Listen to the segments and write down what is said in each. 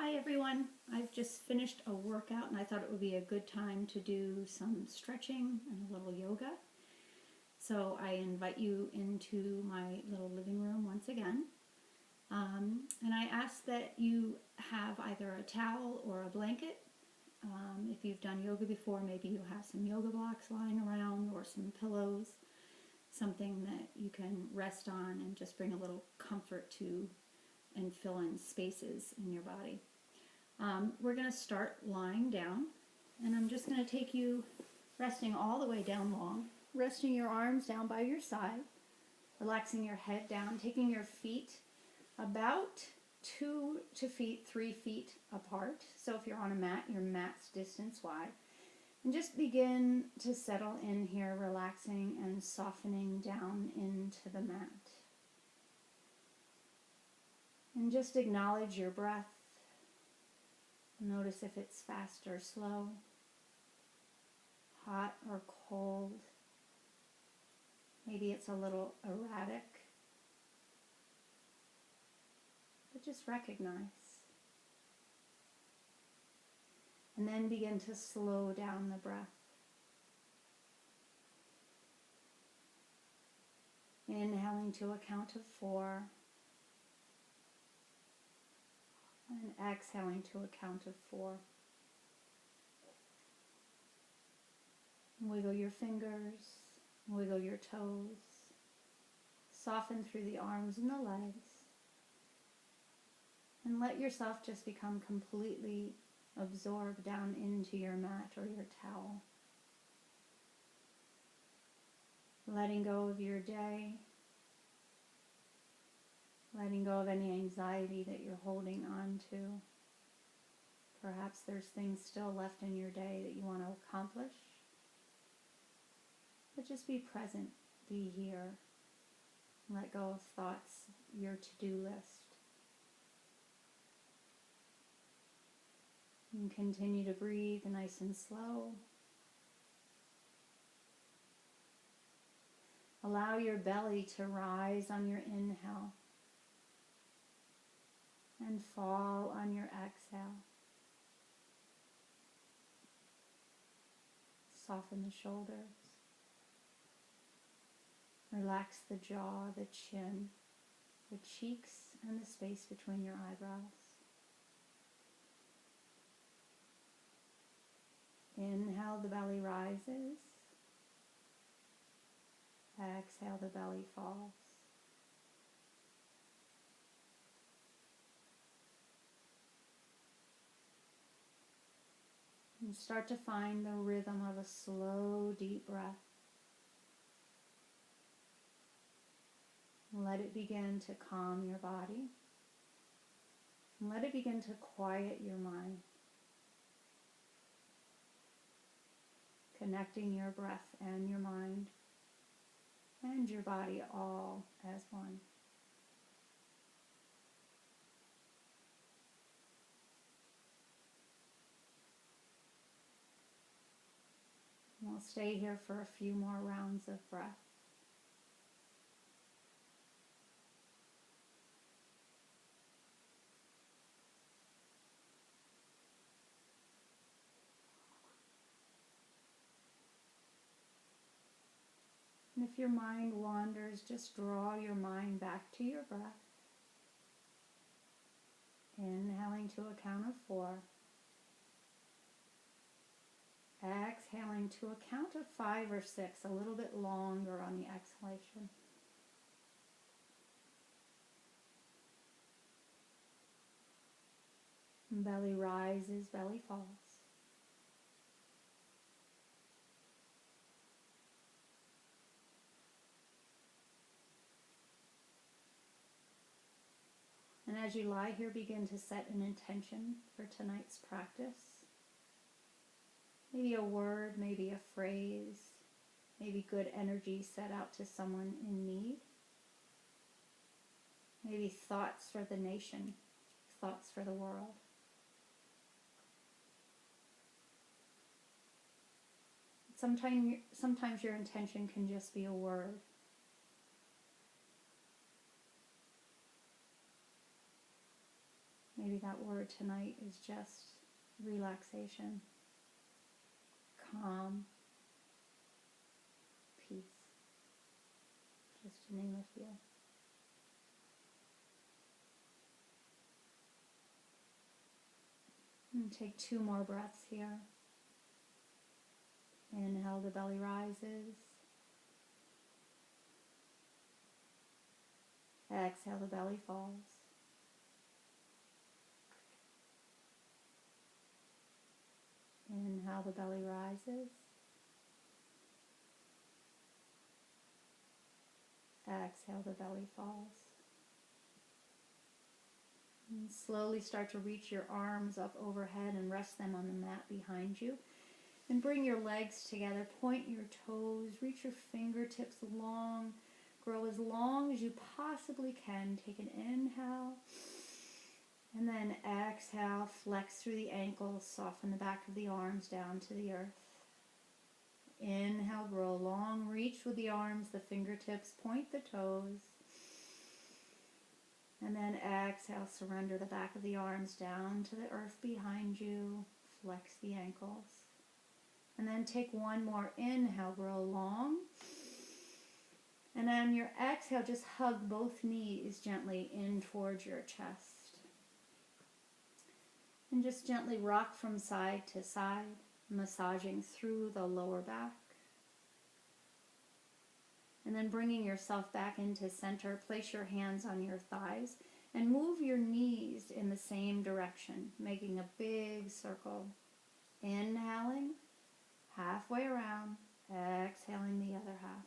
Hi everyone, I've just finished a workout and I thought it would be a good time to do some stretching and a little yoga. So I invite you into my little living room once again. And I ask that you have either a towel or a blanket. If you've done yoga before, maybe you have some yoga blocks lying around or some pillows, something that you can rest on and just bring a little comfort to and fill in spaces in your body. We're going to start lying down, and I'm just going to take you resting all the way down long, resting your arms down by your side, relaxing your head down, taking your feet about 2 to 3 feet apart. So if you're on a mat, your mat's distance wide. And just begin to settle in here, relaxing and softening down into the mat. And just acknowledge your breath. Notice if it's fast or slow, hot or cold. Maybe it's a little erratic. But just recognize. And then begin to slow down the breath. Inhaling to a count of 4. And exhaling to a count of 4. Wiggle your fingers, wiggle your toes, soften through the arms and the legs, and let yourself just become completely absorbed down into your mat or your towel. Letting go of your day, letting go of any anxiety that you're holding on to. Perhaps there's things still left in your day that you want to accomplish. But just be present, be here. Let go of thoughts, your to-do list. And continue to breathe nice and slow. Allow your belly to rise on your inhale and fall on your exhale. Soften the shoulders. Relax the jaw, the chin, the cheeks, and the space between your eyebrows. Inhale, the belly rises. Exhale, the belly falls. And start to find the rhythm of a slow, deep breath. Let it begin to calm your body. And let it begin to quiet your mind. Connecting your breath and your mind and your body all as one. We'll stay here for a few more rounds of breath. And if your mind wanders, just draw your mind back to your breath. Inhaling to a count of 4. Exhaling to a count of 5 or 6, a little bit longer on the exhalation. Belly rises, belly falls. And as you lie here, begin to set an intention for tonight's practice. Maybe a word, maybe a phrase, maybe good energy set out to someone in need. Maybe thoughts for the nation, thoughts for the world. Sometimes your intention can just be a word. Maybe that word tonight is just relaxation, calm, peace, just to name a few. And take 2 more breaths here. Inhale, the belly rises. Exhale, the belly falls. Inhale, the belly rises. Exhale, the belly falls. And slowly start to reach your arms up overhead and rest them on the mat behind you. And bring your legs together, point your toes, reach your fingertips long, grow as long as you possibly can. Take an inhale, and then exhale, flex through the ankles, soften the back of the arms down to the earth. Inhale, grow long, reach with the arms, the fingertips, point the toes. And then exhale, surrender the back of the arms down to the earth behind you, flex the ankles. And then take one more inhale, grow long. And on your exhale, just hug both knees gently in towards your chest. And just gently rock from side to side, massaging through the lower back. And then bringing yourself back into center, place your hands on your thighs and move your knees in the same direction, making a big circle. Inhaling, halfway around, exhaling the other half.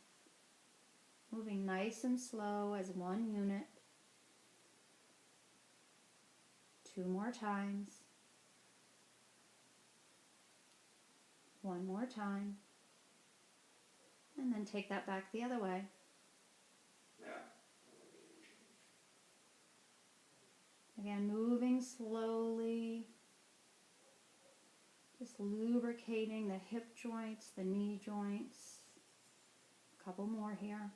Moving nice and slow as one unit. 2 more times. 1 more time. And then take that back the other way. Again, moving slowly. Just lubricating the hip joints, the knee joints. A couple more here.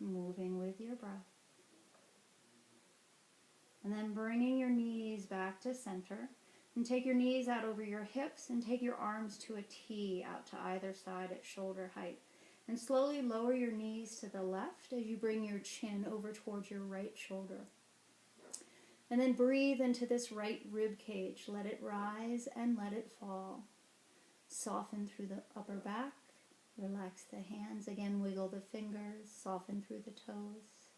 Moving with your breath. And then bringing your knees back to center. And take your knees out over your hips and take your arms to a T out to either side at shoulder height. And slowly lower your knees to the left as you bring your chin over towards your right shoulder. And then breathe into this right rib cage. Let it rise and let it fall. Soften through the upper back. Relax the hands. Again, wiggle the fingers. Soften through the toes.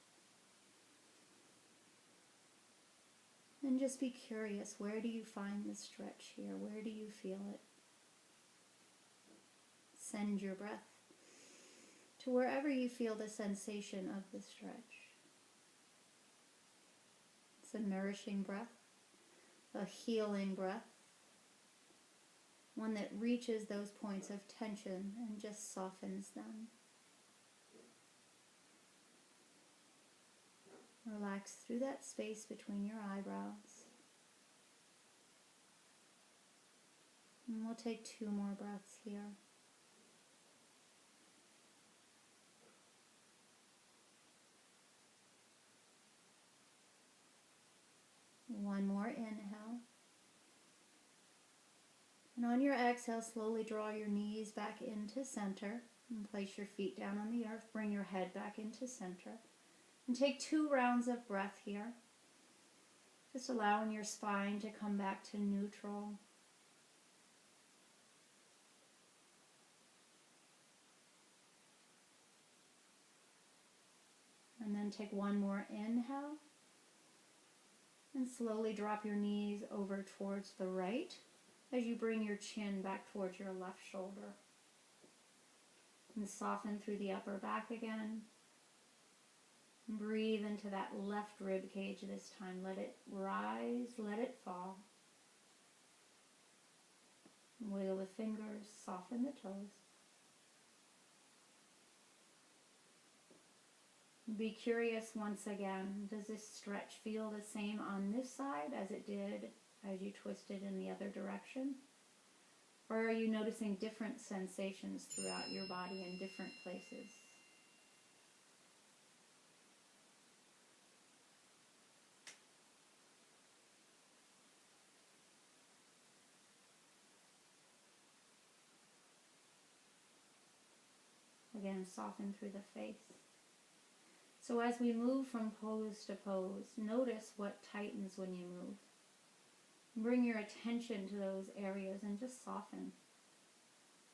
And just be curious, where do you find the stretch here? Where do you feel it? Send your breath to wherever you feel the sensation of the stretch. It's a nourishing breath, a healing breath, one that reaches those points of tension and just softens them. Relax through that space between your eyebrows. And we'll take 2 more breaths here. One more inhale. And on your exhale, slowly draw your knees back into center and place your feet down on the earth. Bring your head back into center. And take 2 rounds of breath here. Just allowing your spine to come back to neutral. And then take 1 more inhale. And slowly drop your knees over towards the right as you bring your chin back towards your left shoulder. And soften through the upper back again. Breathe into that left rib cage this time. Let it rise, let it fall. Wiggle the fingers, soften the toes. Be curious once again, does this stretch feel the same on this side as it did as you twisted in the other direction? Or are you noticing different sensations throughout your body in different places? and soften through the face. So as we move from pose to pose, notice what tightens when you move. Bring your attention to those areas and just soften.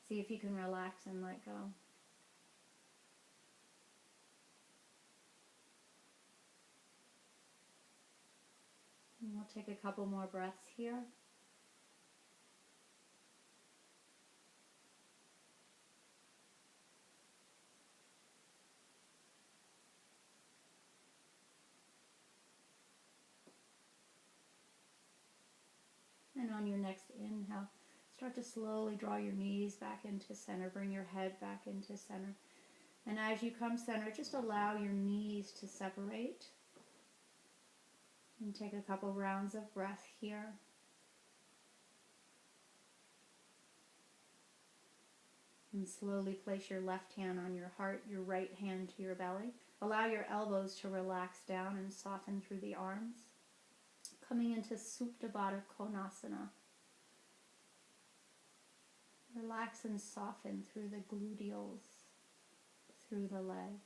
See if you can relax and let go. And we'll take a couple more breaths here. And on your next inhale, start to slowly draw your knees back into center. Bring your head back into center. And as you come center, just allow your knees to separate. And take a couple rounds of breath here. And slowly place your left hand on your heart, your right hand to your belly. Allow your elbows to relax down and soften through the arms. Coming into Supta Baddha Konasana. Relax and soften through the gluteals, through the legs.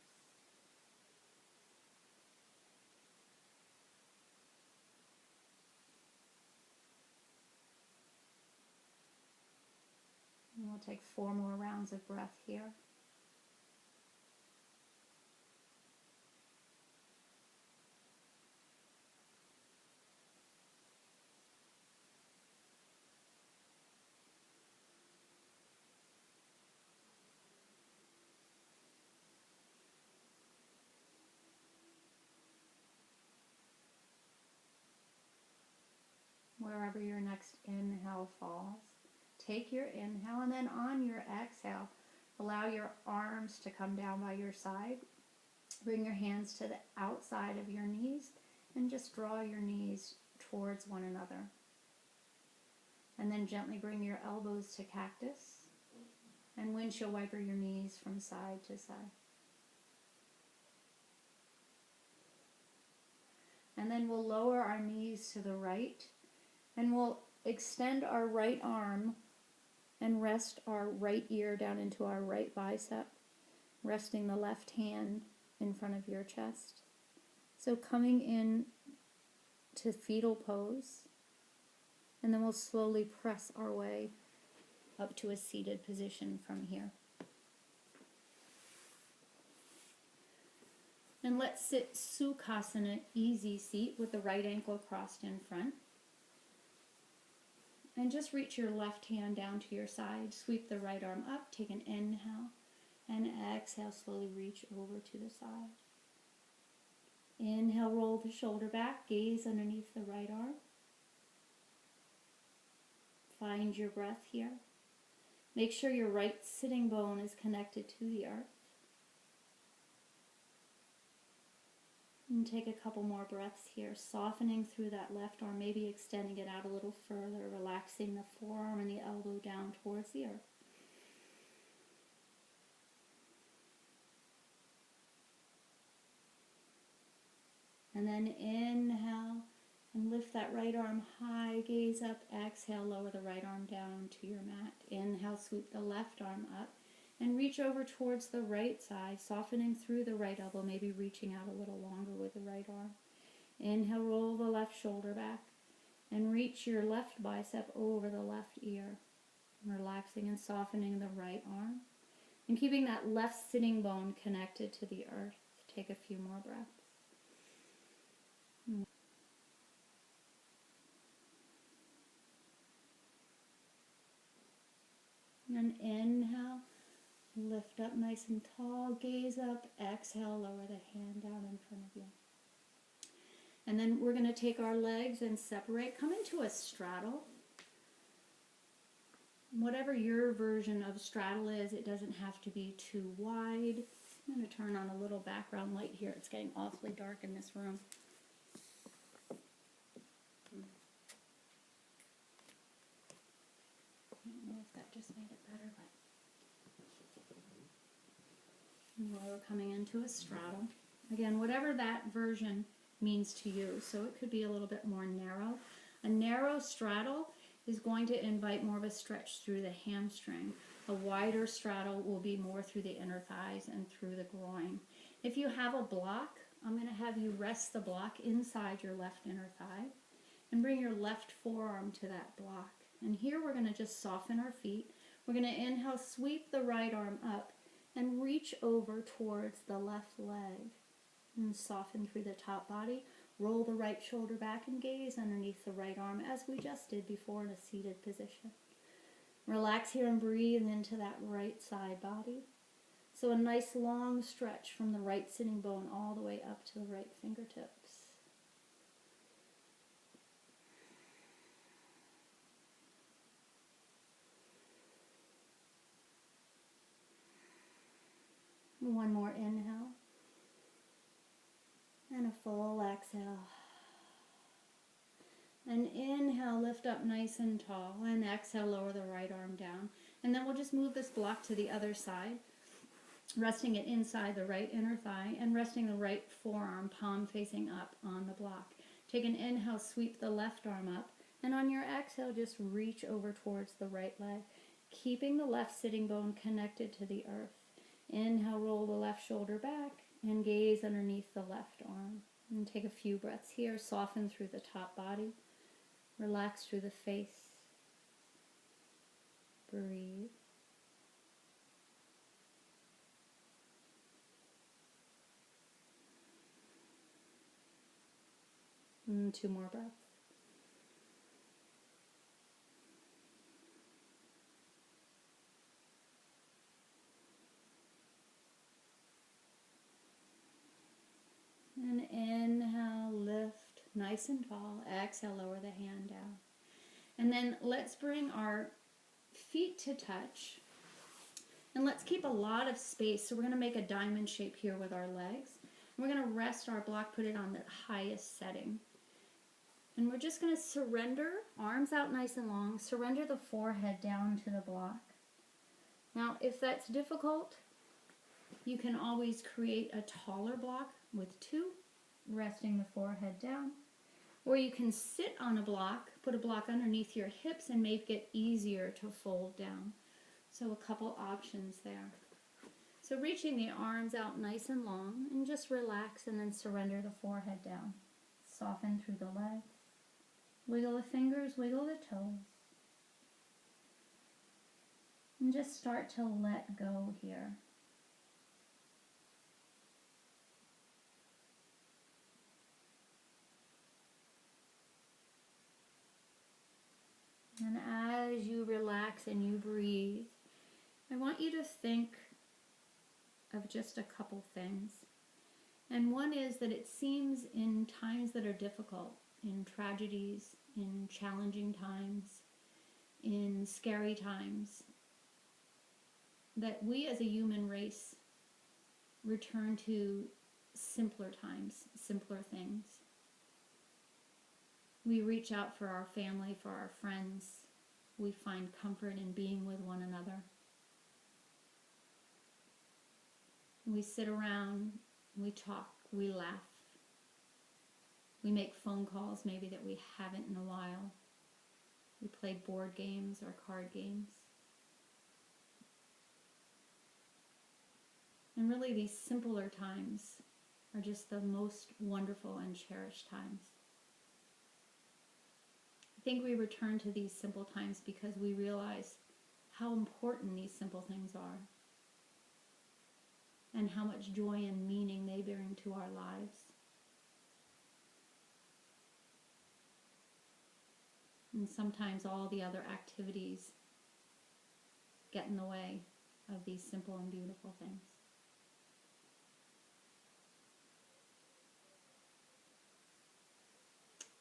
And we'll take 4 more rounds of breath here. Wherever your next inhale falls, take your inhale, and then on your exhale, allow your arms to come down by your side. Bring your hands to the outside of your knees and just draw your knees towards one another. And then gently bring your elbows to cactus and windshield wiper your knees from side to side. And then we'll lower our knees to the right and we'll extend our right arm and rest our right ear down into our right bicep, resting the left hand in front of your chest. So coming in to fetal pose, and then we'll slowly press our way up to a seated position from here. And let's sit Sukhasana, easy seat, with the right ankle crossed in front. And just reach your left hand down to your side. Sweep the right arm up. Take an inhale. And exhale, slowly reach over to the side. Inhale, roll the shoulder back. Gaze underneath the right arm. Find your breath here. Make sure your right sitting bone is connected to the earth. And take a couple more breaths here, softening through that left arm, maybe extending it out a little further, relaxing the forearm and the elbow down towards the earth. And then inhale and lift that right arm high, gaze up, exhale, lower the right arm down to your mat. Inhale, sweep the left arm up. And reach over towards the right side, softening through the right elbow, maybe reaching out a little longer with the right arm. Inhale, roll the left shoulder back, and reach your left bicep over the left ear. Relaxing and softening the right arm, and keeping that left sitting bone connected to the earth. Take a few more breaths. And inhale. Lift up nice and tall, gaze up, exhale, lower the hand down in front of you. And then we're going to take our legs and separate, come into a straddle. Whatever your version of straddle is, it doesn't have to be too wide. I'm going to turn on a little background light here. It's getting awfully dark in this room. I don't know if that just made it better, but we're coming into a straddle. Again, whatever that version means to you. So it could be a little bit more narrow. A narrow straddle is going to invite more of a stretch through the hamstring. A wider straddle will be more through the inner thighs and through the groin. If you have a block, I'm going to have you rest the block inside your left inner thigh and bring your left forearm to that block. And here we're going to just soften our feet. We're going to inhale, sweep the right arm up and reach over towards the left leg. And soften through the top body. Roll the right shoulder back and gaze underneath the right arm as we just did before in a seated position. Relax here and breathe into that right side body. So a nice long stretch from the right sitting bone all the way up to the right fingertips. One more inhale. And a full exhale. And inhale, lift up nice and tall. And exhale, lower the right arm down. And then we'll just move this block to the other side, resting it inside the right inner thigh and resting the right forearm, palm facing up on the block. Take an inhale, sweep the left arm up. And on your exhale, just reach over towards the right leg, keeping the left sitting bone connected to the earth. Inhale, roll the left shoulder back and gaze underneath the left arm. And take a few breaths here. Soften through the top body. Relax through the face. Breathe. And 2 more breaths. And inhale, lift nice and tall. Exhale, lower the hand down. And then let's bring our feet to touch. And let's keep a lot of space. So we're going to make a diamond shape here with our legs. We're going to rest our block, put it on the highest setting. And we're just going to surrender, arms out nice and long, surrender the forehead down to the block. Now, if that's difficult, you can always create a taller block with 2, resting the forehead down. Or you can sit on a block, put a block underneath your hips and make it easier to fold down. So a couple options there. So reaching the arms out nice and long and just relax and then surrender the forehead down. Soften through the legs. Wiggle the fingers, wiggle the toes. And just start to let go here. And as you relax and you breathe, I want you to think of just a couple things. And one is that it seems in times that are difficult, in tragedies, in challenging times, in scary times, that we as a human race return to simpler times, simpler things. We reach out for our family, for our friends. We find comfort in being with one another. We sit around, we talk, we laugh. We make phone calls maybe that we haven't in a while. We play board games or card games. And really these simpler times are just the most wonderful and cherished times. I think we return to these simple times because we realize how important these simple things are and how much joy and meaning they bring to our lives. And sometimes all the other activities get in the way of these simple and beautiful things.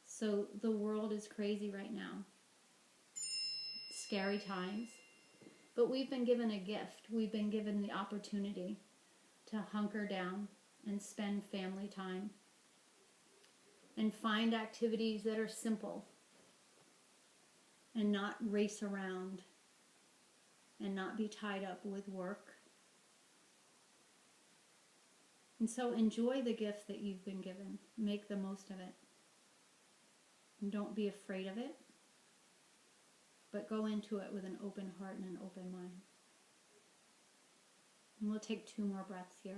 So the world is crazy right now. Scary times. But we've been given a gift. We've been given the opportunity to hunker down and spend family time and find activities that are simple and not race around and not be tied up with work. And so enjoy the gift that you've been given. Make the most of it. And don't be afraid of it, but go into it with an open heart and an open mind. And we'll take 2 more breaths here.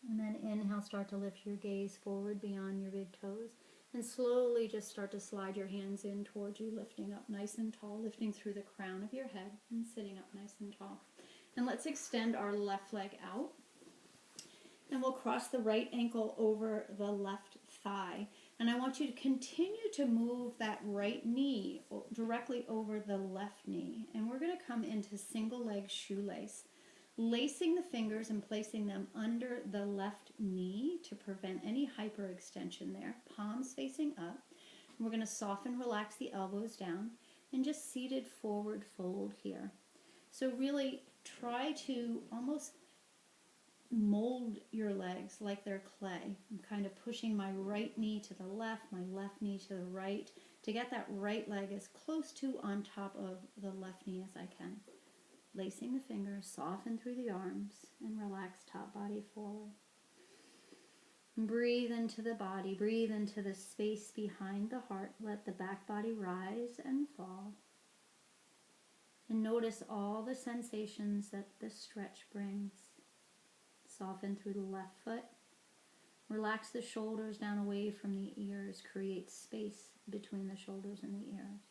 And then inhale, start to lift your gaze forward beyond your big toes. And slowly just start to slide your hands in towards you, lifting up nice and tall, lifting through the crown of your head and sitting up nice and tall. And let's extend our left leg out. And we'll cross the right ankle over the left thigh. And I want you to continue to move that right knee directly over the left knee. And we're going to come into single leg shoelace, lacing the fingers and placing them under the left knee to prevent any hyperextension there. Palms facing up. We're going to soften, relax the elbows down, and just seated forward fold here. So really try to almost mold your legs like they're clay. I'm kind of pushing my right knee to the left, my left knee to the right, to get that right leg as close to on top of the left knee as I can. Lacing the fingers, soften through the arms, and relax top body forward. And breathe into the body, breathe into the space behind the heart. Let the back body rise and fall. And notice all the sensations that the stretch brings. Soften through the left foot. Relax the shoulders down away from the ears. Create space between the shoulders and the ears.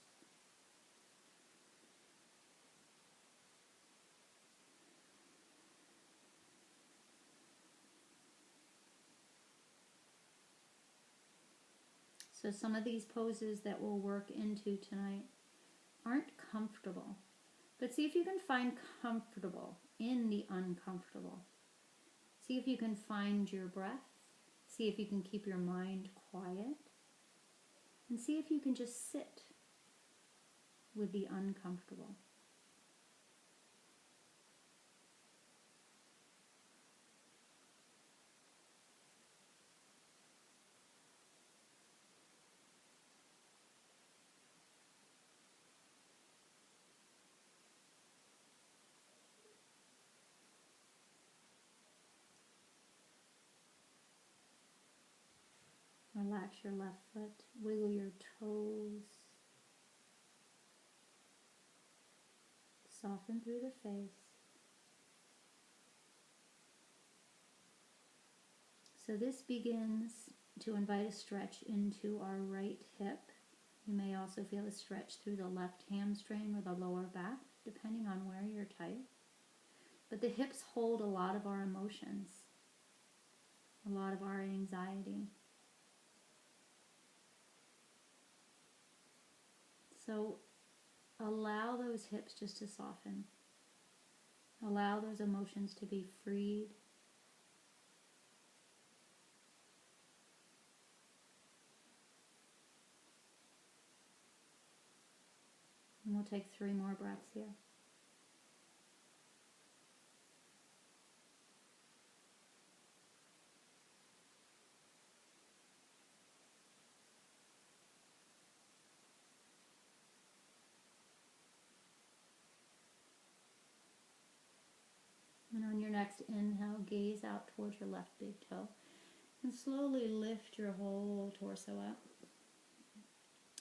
So some of these poses that we'll work into tonight aren't comfortable. But see if you can find comfortable in the uncomfortable. See if you can find your breath. See if you can keep your mind quiet. And see if you can just sit with the uncomfortable. Relax your left foot, wiggle your toes, soften through the face. So this begins to invite a stretch into our right hip. You may also feel a stretch through the left hamstring or the lower back, depending on where you're tight. But the hips hold a lot of our emotions, a lot of our anxiety. So allow those hips just to soften. Allow those emotions to be freed. And we'll take 3 more breaths here. And on your next inhale, gaze out towards your left big toe. And slowly lift your whole torso up.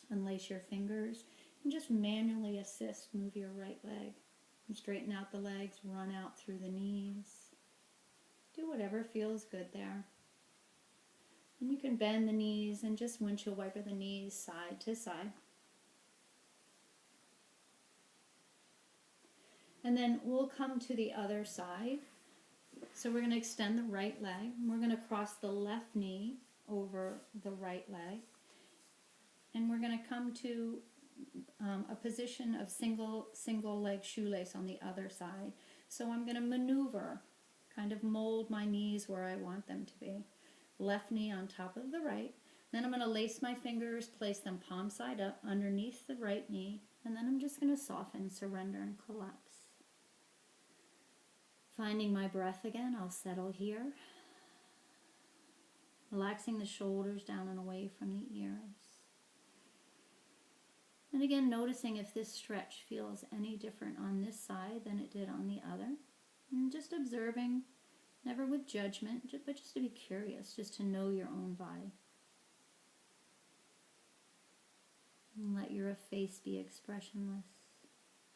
Unlace your fingers and just manually assist, move your right leg. And straighten out the legs, run out through the knees. Do whatever feels good there. And you can bend the knees and just windshield wiper the knees side to side. And then we'll come to the other side. So we're going to extend the right leg. And we're going to cross the left knee over the right leg. And we're going to come to a position of single leg shoelace on the other side. So I'm going to maneuver, kind of mold my knees where I want them to be. Left knee on top of the right. Then I'm going to lace my fingers, place them palm side up underneath the right knee. And then I'm just going to soften, surrender, and collapse. Finding my breath again, I'll settle here. Relaxing the shoulders down and away from the ears. And again, noticing if this stretch feels any different on this side than it did on the other. And just observing Never with judgment, but just to be curious, just to know your own body. And let your face be expressionless.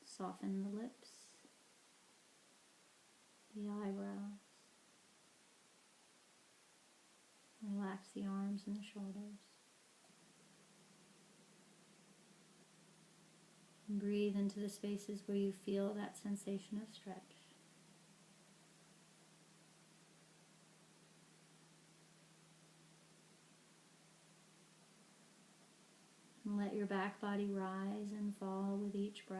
Soften the lips, the eyebrows. Relax the arms and the shoulders. And breathe into the spaces where you feel that sensation of stretch. And let your back body rise and fall with each breath.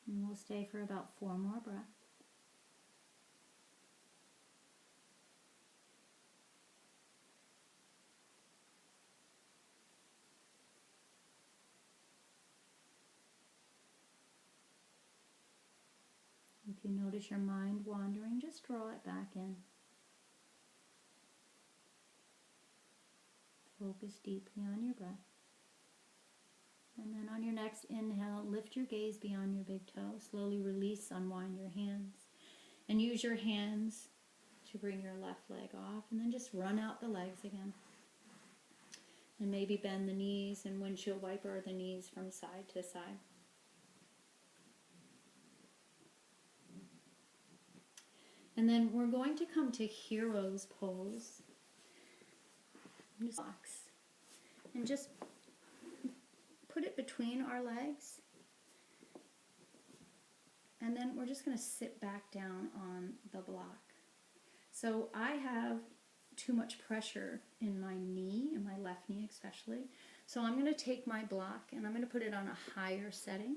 And we'll stay for about 4 more breaths. If you notice your mind wandering, just draw it back in. Focus deeply on your breath. And then on your next inhale, lift your gaze beyond your big toe. Slowly release, unwind your hands. And use your hands to bring your left leg off. And then just run out the legs again. And maybe bend the knees and windshield wiper the knees from side to side. And then we're going to come to hero's pose. And just put it between our legs. And then we're just going to sit back down on the block. So I have too much pressure in my knee, in my left knee especially. So I'm going to take my block and I'm going to put it on a higher setting.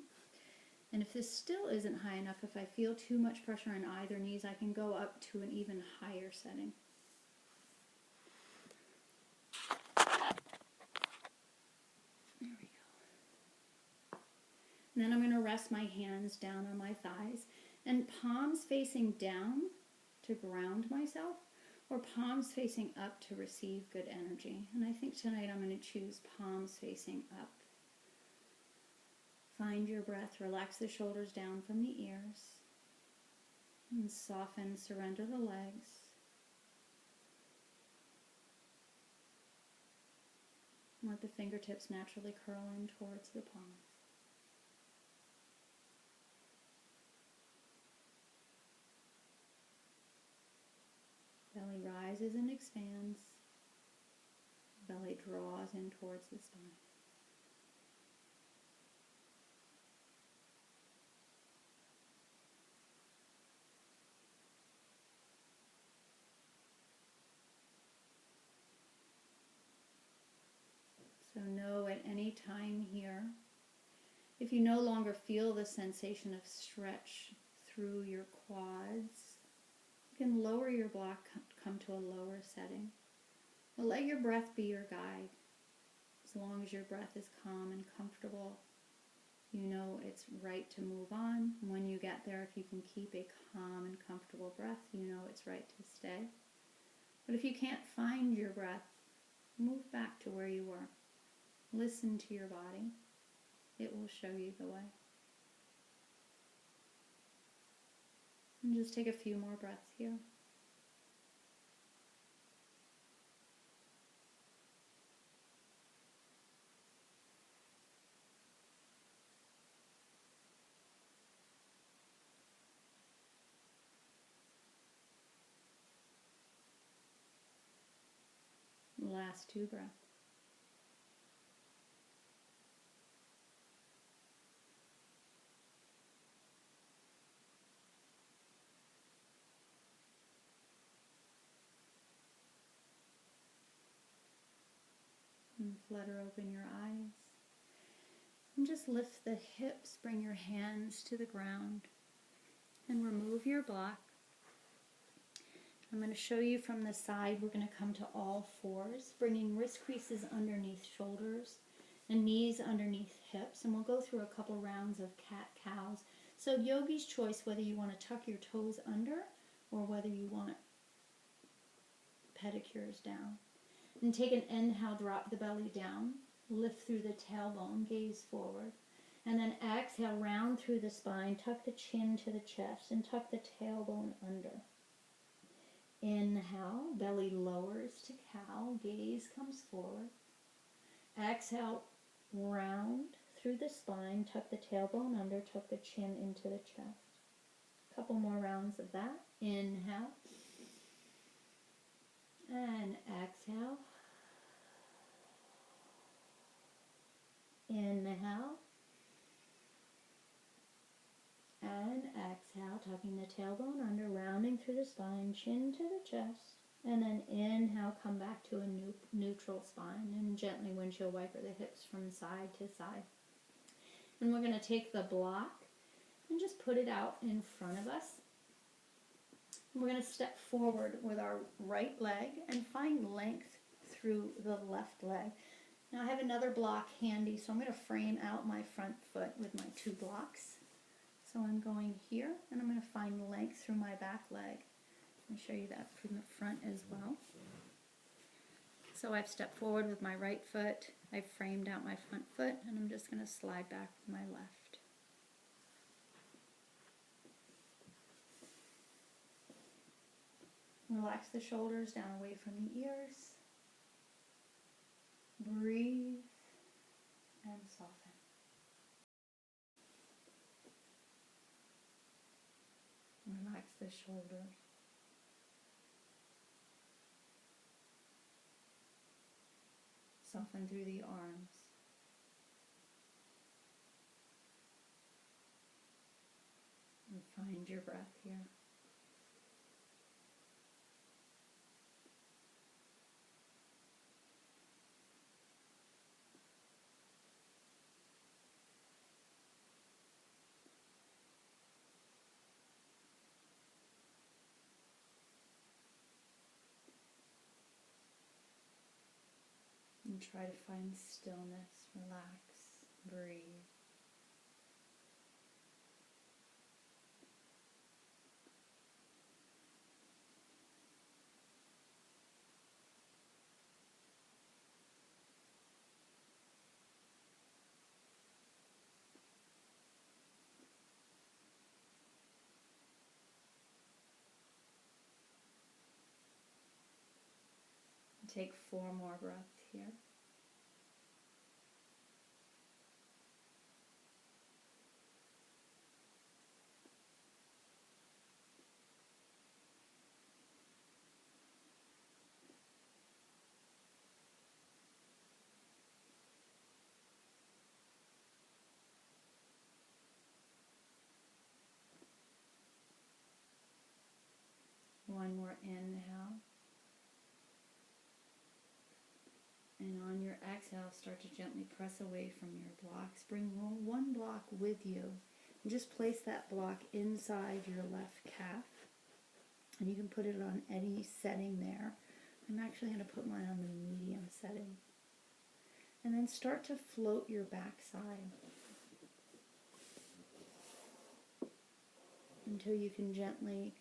And if this still isn't high enough, if I feel too much pressure on either knees, I can go up to an even higher setting. There we go. And then I'm going to rest my hands down on my thighs and palms facing down to ground myself, or palms facing up to receive good energy. And I think tonight I'm going to choose palms facing up. Find your breath, relax the shoulders down from the ears, and soften, surrender the legs. Let the fingertips naturally curl in towards the palms. Belly rises and expands. Belly draws in towards the spine. So know at any time here, if you no longer feel the sensation of stretch through your quads, you can lower your block, come to a lower setting. But let your breath be your guide. As long as your breath is calm and comfortable, you know it's right to move on. When you get there, if you can keep a calm and comfortable breath, you know it's right to stay. But if you can't find your breath, move back to where you were. Listen to your body. It will show you the way. And just take a few more breaths here. Last 2 breaths. And flutter open your eyes. And just lift the hips, bring your hands to the ground, and remove your block. I'm going to show you from the side. We're going to come to all fours, bringing wrist creases underneath shoulders and knees underneath hips. And we'll go through a couple rounds of cat-cows. So yogi's choice, whether you want to tuck your toes under or whether you want pedicures down. And take an inhale, drop the belly down, lift through the tailbone, gaze forward. And then exhale, round through the spine, tuck the chin to the chest, and tuck the tailbone under. Inhale, belly lowers to cow, gaze comes forward. Exhale, round through the spine, tuck the tailbone under, tuck the chin into the chest. A couple more rounds of that. Inhale. And exhale. Inhale. And exhale, tucking the tailbone under, rounding through the spine, chin to the chest. And then inhale, come back to a neutral spine and gently windshield wiper the hips from side to side. And we're going to take the block and just put it out in front of us. We're going to step forward with our right leg and find length through the left leg. Now I have another block handy, so I'm going to frame out my front foot with my 2 blocks. So I'm going here, and I'm going to find length through my back leg. Let me show you that from the front as well. So I've stepped forward with my right foot, I've framed out my front foot, and I'm just going to slide back with my left. Relax the shoulders down away from the ears. Breathe and soften. Relax the shoulders. Soften through the arms. And find your breath here. And try to find stillness, relax, breathe. Take 4 more breaths here. One more inhale. And on your exhale, start to gently press away from your blocks. Bring one block with you. And just place that block inside your left calf. And you can put it on any setting there. I'm actually going to put mine on the medium setting. And then start to float your backside until you can gently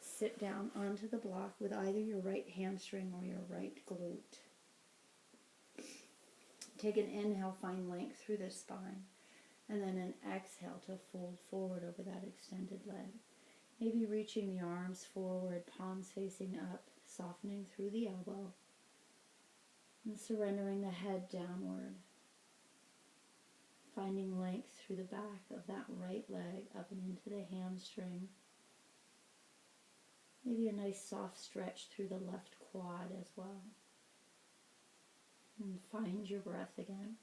sit down onto the block with either your right hamstring or your right glute. Take an inhale, find length through the spine, and then an exhale to fold forward over that extended leg. Maybe reaching the arms forward, palms facing up, softening through the elbow, and surrendering the head downward. Finding length through the back of that right leg up and into the hamstring. Maybe a nice soft stretch through the left quad as well. And find your breath again.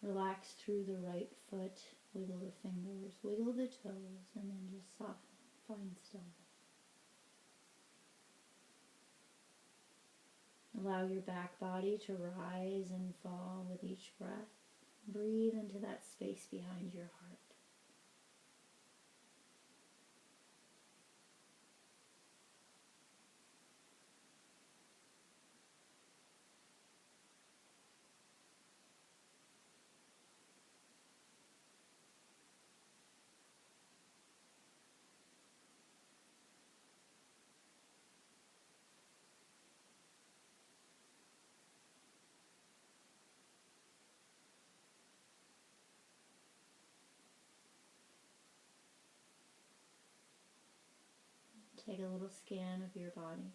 Relax through the right foot, wiggle the fingers, wiggle the toes, and then just soften, find stillness. Allow your back body to rise and fall with each breath. Breathe into that space behind your heart. take a little scan of your body.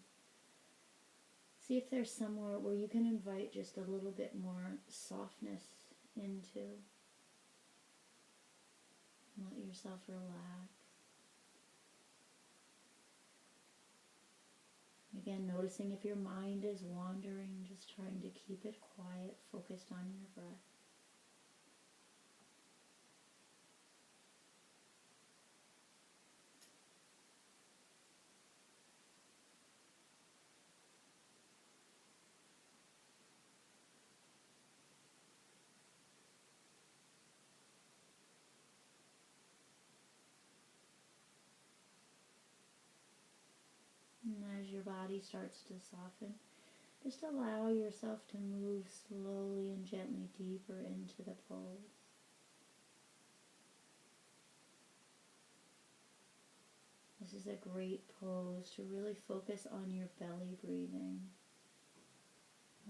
See if there's somewhere where you can invite just a little bit more softness into. Let yourself relax. Again, noticing if your mind is wandering, just trying to keep it quiet, focused on your breath. And as your body starts to soften, just allow yourself to move slowly and gently deeper into the pose. This is a great pose to really focus on your belly breathing,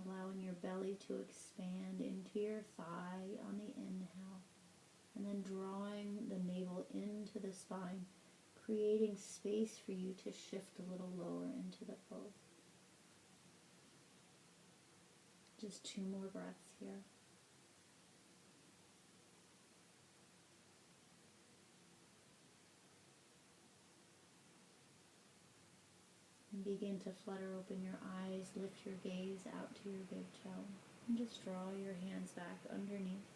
allowing your belly to expand into your thigh on the inhale, and then drawing the navel into the spine, creating space for you to shift a little lower into the pose. Just 2 more breaths here. And begin to flutter open your eyes, lift your gaze out to your big toe, and just draw your hands back underneath.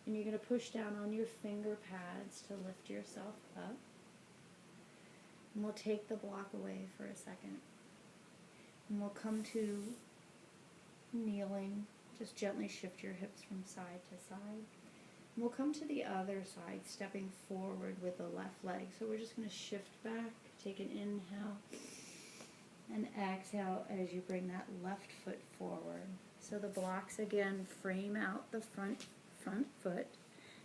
And you're going to push down on your finger pads to lift yourself up. And we'll take the block away for a second. And we'll come to kneeling. Just gently shift your hips from side to side. And we'll come to the other side, stepping forward with the left leg. So we're just going to shift back, take an inhale, and exhale as you bring that left foot forward. So the blocks again frame out the front foot,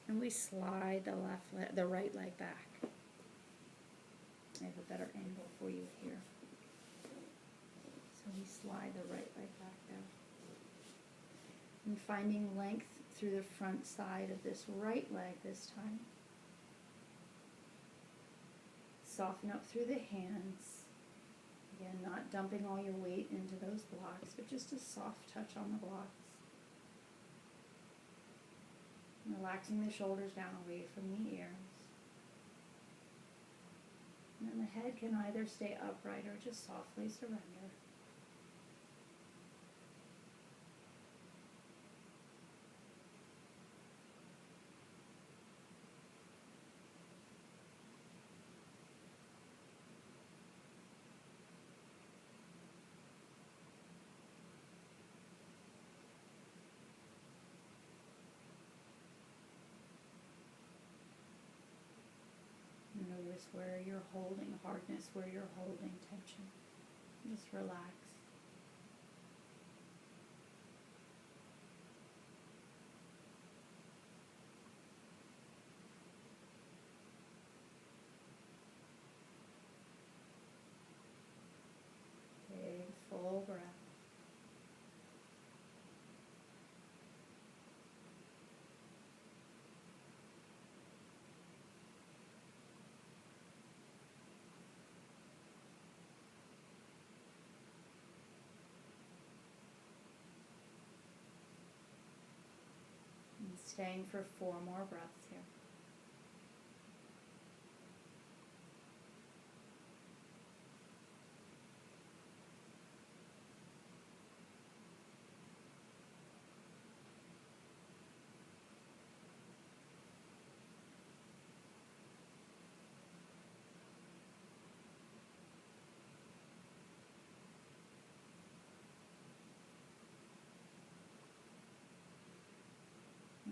and we slide the right leg back. I have a better angle for you here. So we slide the right leg back there. And finding length through the front side of this right leg this time. Soften up through the hands. Again, not dumping all your weight into those blocks, but just a soft touch on the blocks. And relaxing the shoulders down away from the ears. And then the head can either stay upright or just softly surrender. Notice where you're holding hardness, where you're holding tension. Just relax. Big full breath. Staying for 4 more breaths here.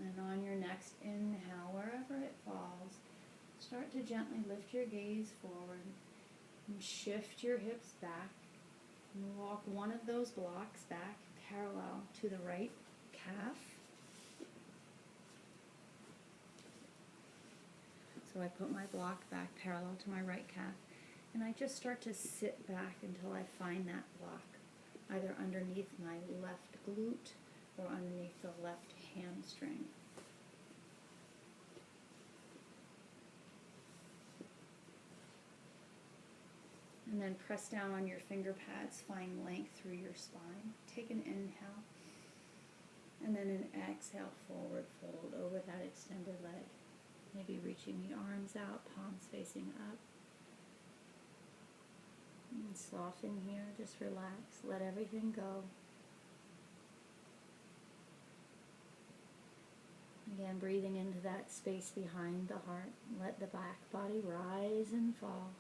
And on your next inhale, wherever it falls, start to gently lift your gaze forward and shift your hips back and walk one of those blocks back parallel to the right calf. So I put my block back parallel to my right calf, and I just start to sit back until I find that block, either underneath my left glute or underneath the left hamstring. And And then press down on your finger pads, find length through your spine. Take an inhale. And then an exhale, forward fold over that extended leg. Maybe reaching the arms out, palms facing up. And soften here, just relax, let everything go. Again, breathing into that space behind the heart. Let the back body rise and fall.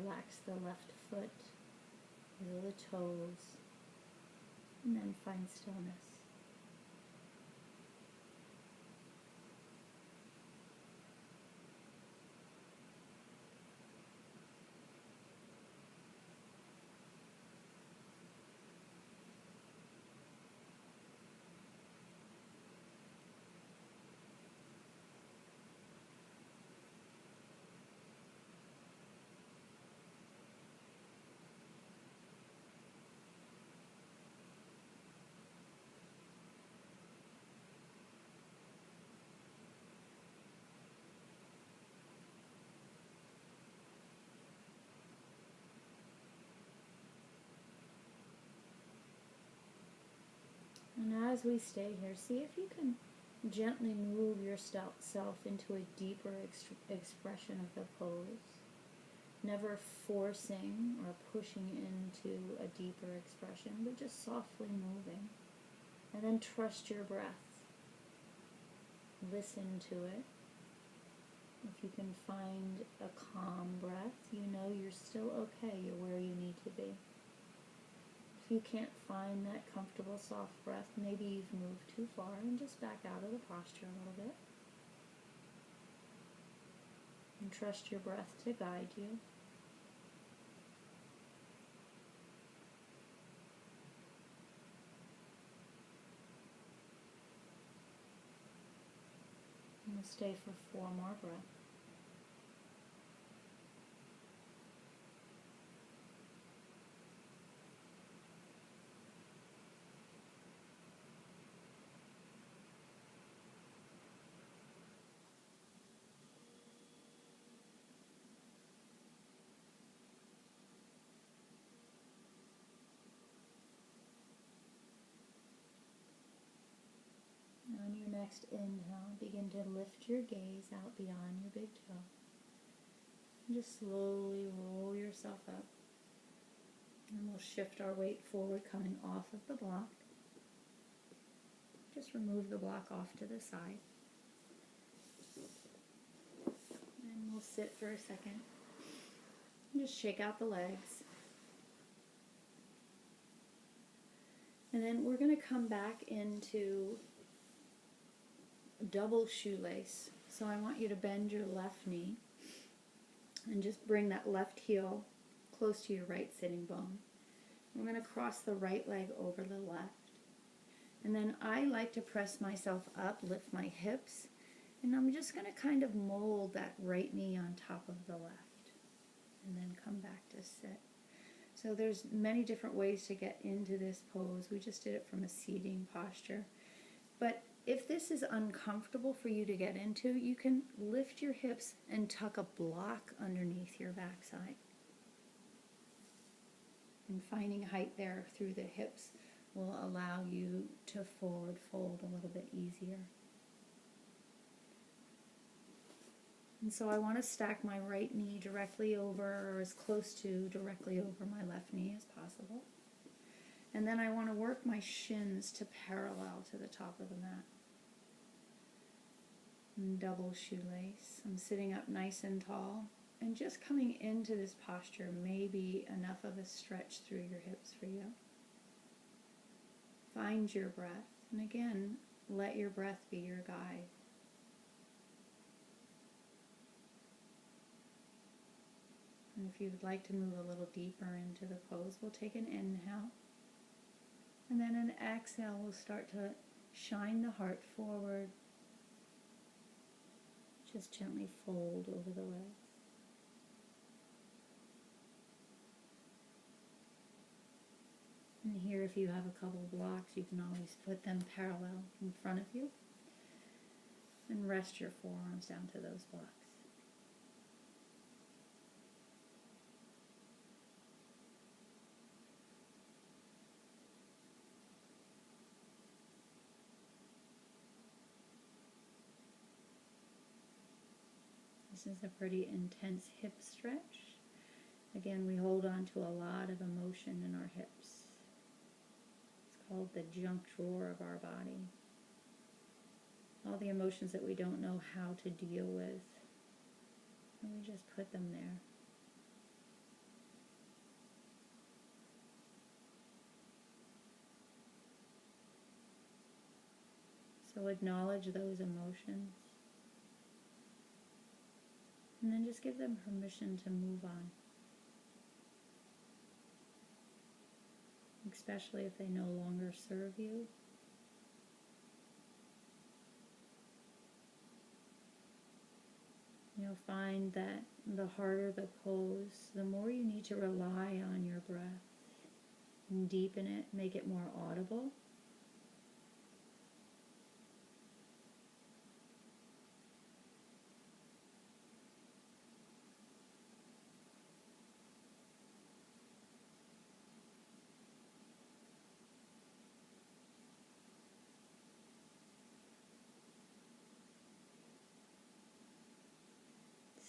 Relax the left foot, feel the toes, and then find stillness. And as we stay here, see if you can gently move yourself into a deeper expression of the pose. Never forcing or pushing into a deeper expression, but just softly moving. And then trust your breath. Listen to it. If you can find a calm breath, you know you're still okay. You're where you need to be. If you can't find that comfortable, soft breath, maybe you've moved too far, and just back out of the posture a little bit. And trust your breath to guide you. And we'll stay for 4 more breaths. On your next inhale, begin to lift your gaze out beyond your big toe. And just slowly roll yourself up. And we'll shift our weight forward, coming off of the block. Just remove the block off to the side. And we'll sit for a second. And just shake out the legs. And then we're going to come back into double shoelace. So I want you to bend your left knee and just bring that left heel close to your right sitting bone. We're going to cross the right leg over the left. And then I like to press myself up, lift my hips, and I'm just going to kind of mold that right knee on top of the left. And then come back to sit. So there's many different ways to get into this pose. We just did it from a seating posture. But if this is uncomfortable for you to get into, you can lift your hips and tuck a block underneath your backside. And finding height there through the hips will allow you to forward fold a little bit easier. And so I want to stack my right knee directly over, or as close to directly over my left knee as possible. And then I want to work my shins to parallel to the top of the mat. And double shoelace. I'm sitting up nice and tall. And just coming into this posture may be enough of a stretch through your hips for you. Find your breath. And again, let your breath be your guide. And if you would like to move a little deeper into the pose, we'll take an inhale. And then an exhale, we'll start to shine the heart forward. Just gently fold over the legs. And here, if you have a couple blocks, you can always put them parallel in front of you. And rest your forearms down to those blocks. This is a pretty intense hip stretch. Again, we hold on to a lot of emotion in our hips. It's called the junk drawer of our body. All the emotions that we don't know how to deal with, and we just put them there. So acknowledge those emotions, and then just give them permission to move on, especially if they no longer serve you. You'll find that the harder the pose, the more you need to rely on your breath and deepen it, make it more audible.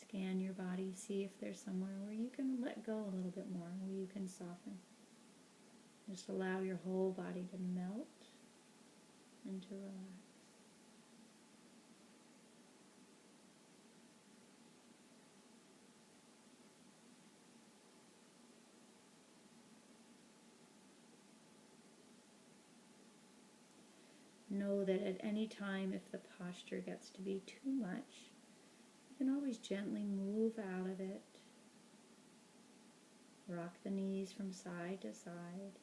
Scan your body, see if there's somewhere where you can let go a little bit more, where you can soften. Just allow your whole body to melt and to relax. Know that at any time, if the posture gets to be too much, you can always gently move out of it. Rock the knees from side to side,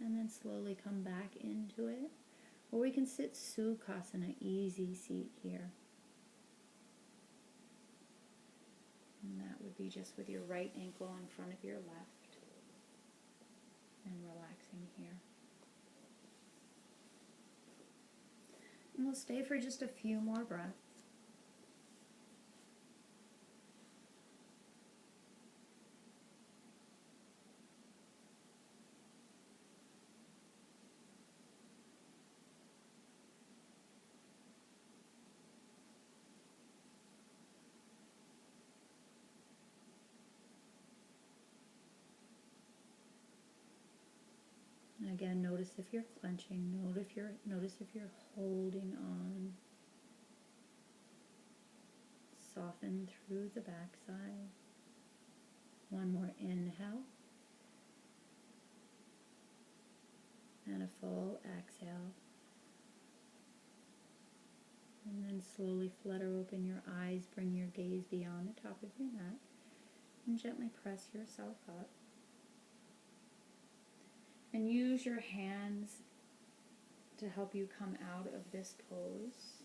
and then slowly come back into it. Or we can sit Sukhasana, easy seat here. And that would be just with your right ankle in front of your left, and relaxing here. And we'll stay for just a few more breaths. And again, notice if you're clenching, notice if you're holding on. Soften through the backside. One more inhale. And a full exhale. And then slowly flutter open your eyes, bring your gaze beyond the top of your mat, and gently press yourself up. And use your hands to help you come out of this pose.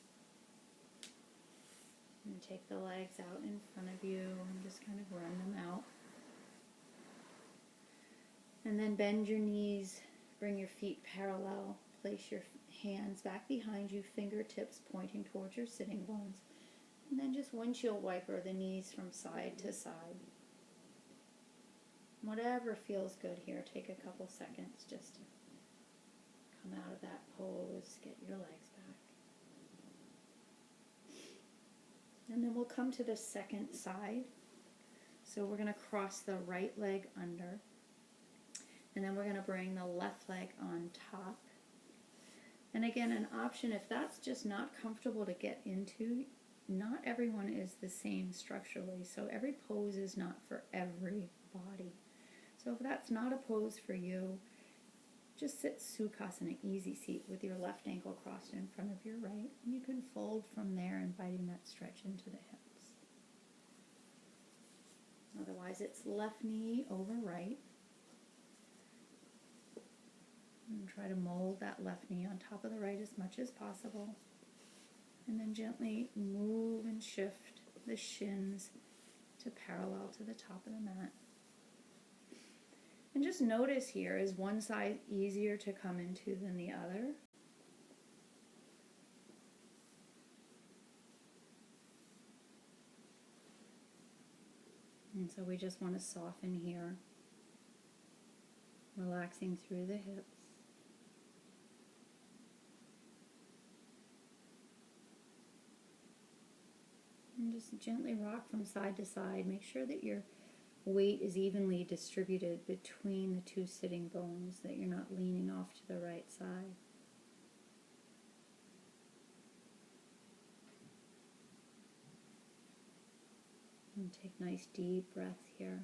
And take the legs out in front of you and just kind of run them out. And then bend your knees, bring your feet parallel, place your hands back behind you, fingertips pointing towards your sitting bones. And then just windshield wiper the knees from side to side. Whatever feels good here, take a couple seconds just to come out of that pose, get your legs back. And then we'll come to the second side. So we're going to cross the right leg under. And then we're going to bring the left leg on top. And again, an option, if that's just not comfortable to get into, not everyone is the same structurally. So every pose is not for every body. So if that's not a pose for you, just sit Sukhasana, easy seat, with your left ankle crossed in front of your right. And you can fold from there, inviting that stretch into the hips. Otherwise, it's left knee over right. And try to mold that left knee on top of the right as much as possible. And then gently move and shift the shins to parallel to the top of the mat. And just notice here, is one side easier to come into than the other? And so we just want to soften here, relaxing through the hips. And just gently rock from side to side. Make sure that your weight is evenly distributed between the two sitting bones, that you're not leaning off to the right side. And take nice deep breaths here,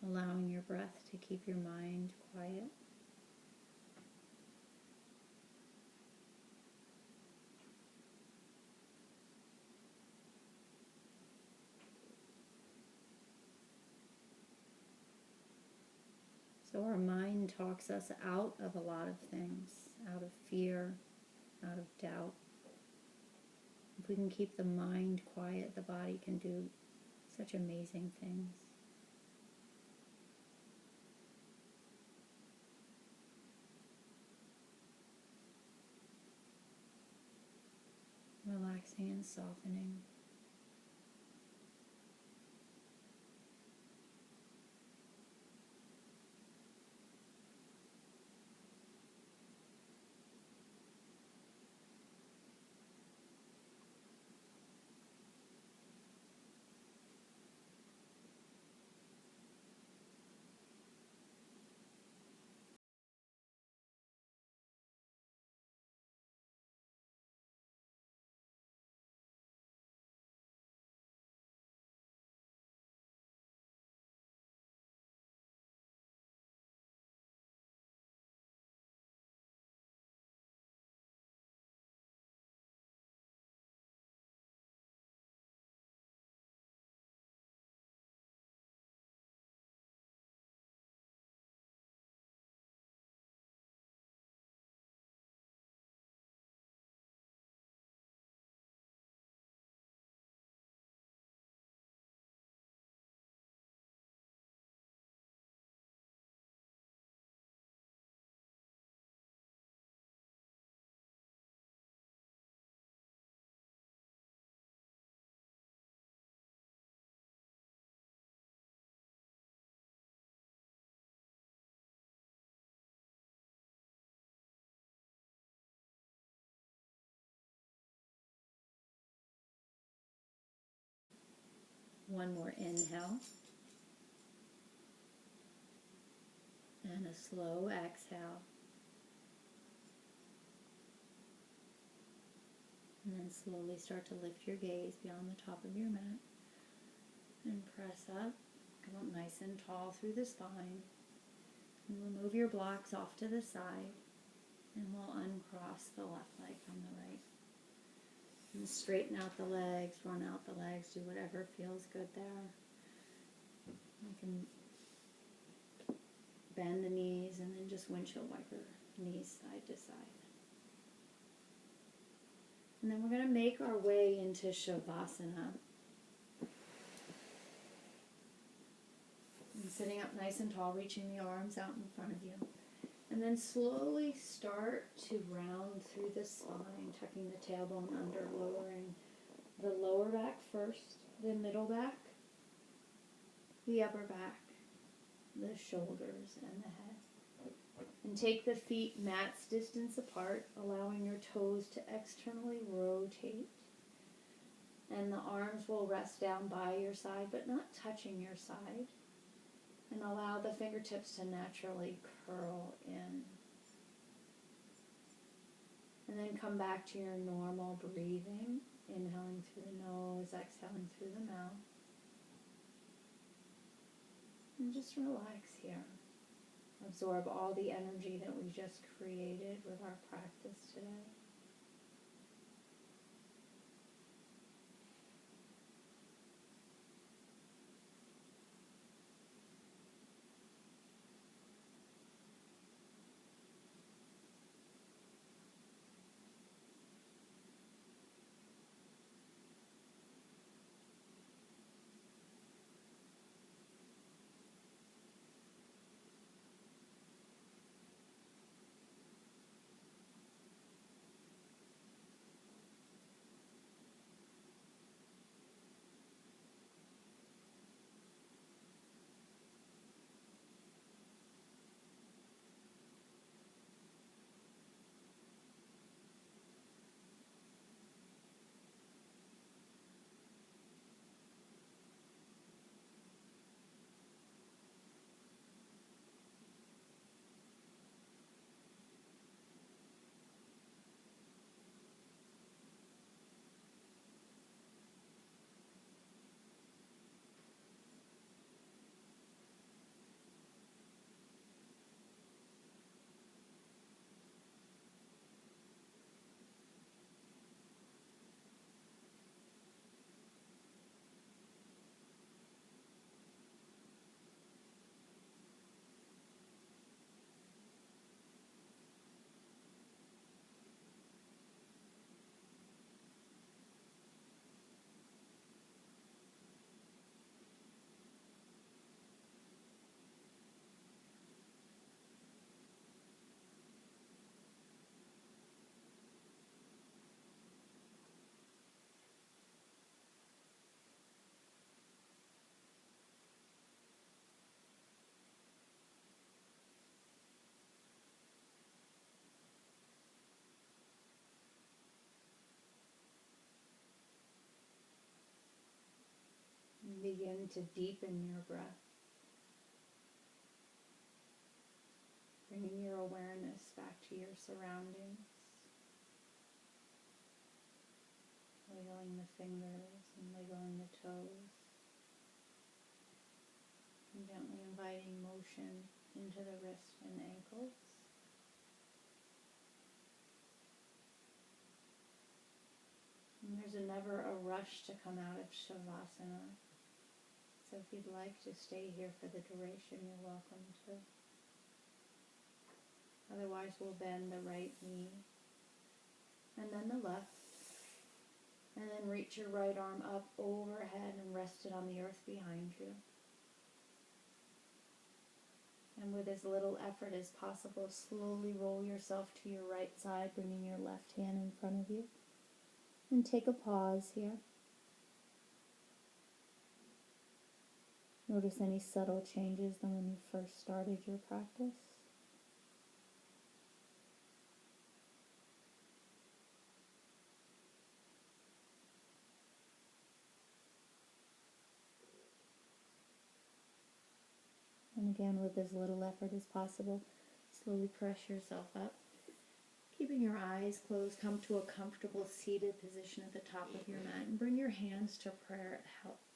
allowing your breath to keep your mind quiet. So our mind talks us out of a lot of things, out of fear, out of doubt. If we can keep the mind quiet, the body can do such amazing things. Relaxing and softening. One more inhale. And a slow exhale. And then slowly start to lift your gaze beyond the top of your mat. And press up. Come up nice and tall through the spine. And we'll move your blocks off to the side. And we'll uncross the left leg from the right. And straighten out the legs, run out the legs, do whatever feels good there. You can bend the knees and then just windshield wiper knees side to side. And then we're going to make our way into Shavasana. And sitting up nice and tall, reaching the arms out in front of you. And then slowly start to round through the spine, tucking the tailbone under, lowering the lower back first, the middle back, the upper back, the shoulders, and the head. And take the feet mat's distance apart, allowing your toes to externally rotate. And the arms will rest down by your side, but not touching your side. And allow the fingertips to naturally curl in. And then come back to your normal breathing, inhaling through the nose, exhaling through the mouth. And just relax here. Absorb all the energy that we just created with our practice today. begin to deepen your breath. Bringing your awareness back to your surroundings. Wiggling the fingers and wiggling the toes. And gently inviting motion into the wrist and ankles. And there's never a rush to come out of Shavasana. So if you'd like to stay here for the duration, you're welcome to. Otherwise, we'll bend the right knee and then the left. And then reach your right arm up overhead and rest it on the earth behind you. And with as little effort as possible, slowly roll yourself to your right side, bringing your left hand in front of you. And take a pause here. Notice any subtle changes than when you first started your practice. And again, with as little effort as possible, slowly press yourself up. Keeping your eyes closed, come to a comfortable seated position at the top of your mat and bring your hands to prayer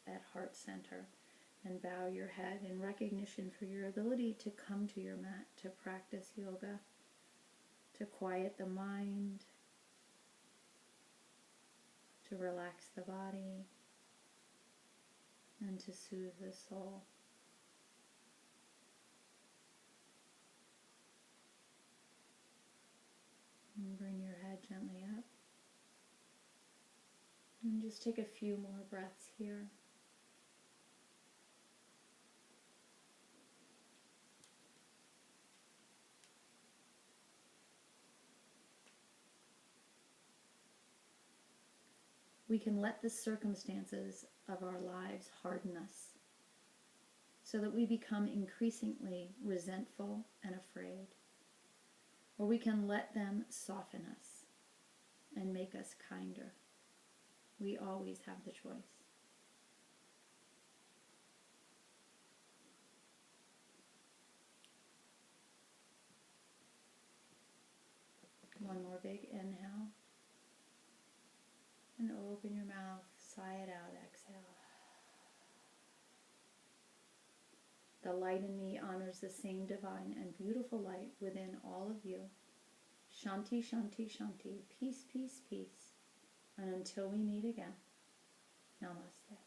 at heart center and bow your head in recognition for your ability to come to your mat to practice yoga, to quiet the mind, to relax the body, and to soothe the soul. And bring your head gently up. And just take a few more breaths here. We can let the circumstances of our lives harden us so that we become increasingly resentful and afraid. Or we can let them soften us and make us kinder. We always have the choice. One more big inhale. And open your mouth, sigh it out, exhale. The light in me honors the same divine and beautiful light within all of you. Shanti, Shanti, Shanti. Peace, peace, peace. And until we meet again, Namaste.